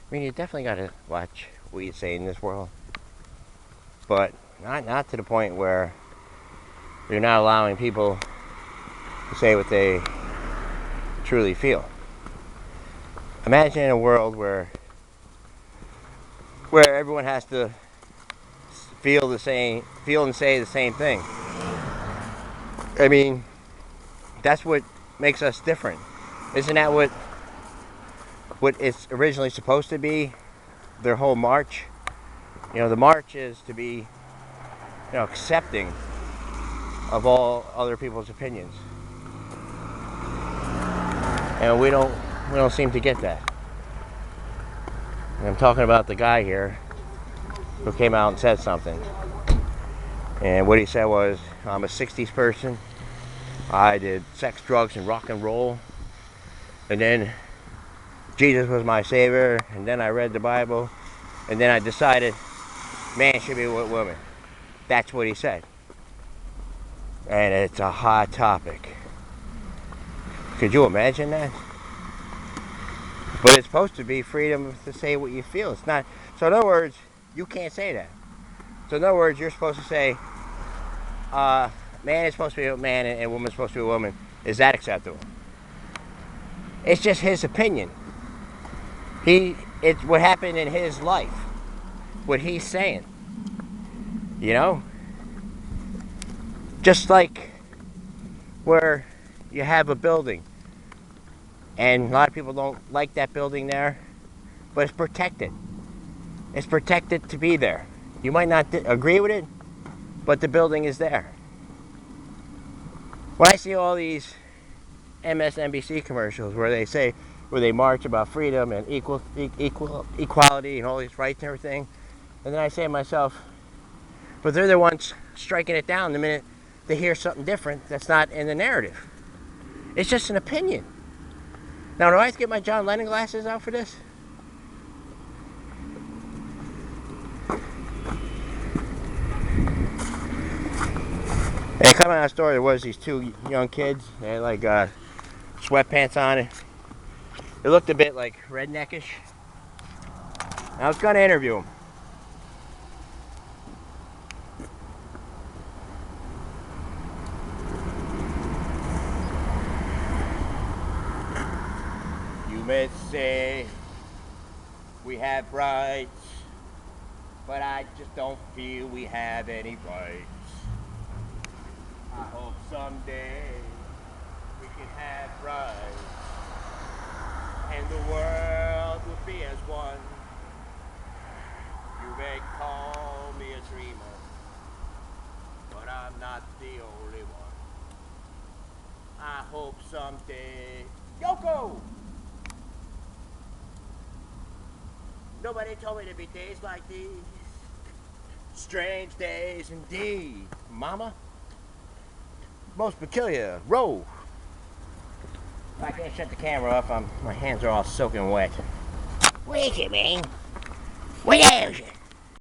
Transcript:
I mean, you definitely got to watch what you say in this world, but not to the point where you're not allowing people to say what they truly feel. Imagine a world where everyone has to feel and say the same thing. I mean, that's what makes us different. Isn't that what it's originally supposed to be? Their whole march. The march is to be, accepting of all other people's opinions, and we don't seem to get that. And I'm talking about the guy here who came out and said something, and what he said was, "I'm a '60s person. I did sex, drugs, and rock and roll, and then Jesus was my savior, and then I read the Bible, and then I decided man should be with women." That's what he said. And it's a hot topic. Could you imagine that? But it's supposed to be freedom to say what you feel. It's not. So in other words, you can't say that. So in other words, you're supposed to say, man is supposed to be a man and woman is supposed to be a woman. Is that acceptable? It's just his opinion. It's what happened in his life. What he's saying. Just like where you have a building and a lot of people don't like that building there, but it's protected. It's protected to be there. You might not agree with it, but the building is there. When I see all these MSNBC commercials where they march about freedom and equality and all these rights and everything, and then I say to myself, but they're the ones striking it down the minute they hear something different that's not in the narrative. It's just an opinion. Now, do I have to get my John Lennon glasses out for this? And coming out of the store, there was these two young kids. They had like sweatpants on. It looked a bit like redneckish. I was going to interview them. You may say we have rights, but I just don't feel we have any rights. I hope someday we can have rights, and the world will be as one. You may call me a dreamer, but I'm not the only one. I hope someday, Yoko! Nobody told me there'd be days like these. Strange days indeed, mama. Most peculiar. Roll. I can't shut the camera off. My hands are all soaking wet. What is it, man? What is it?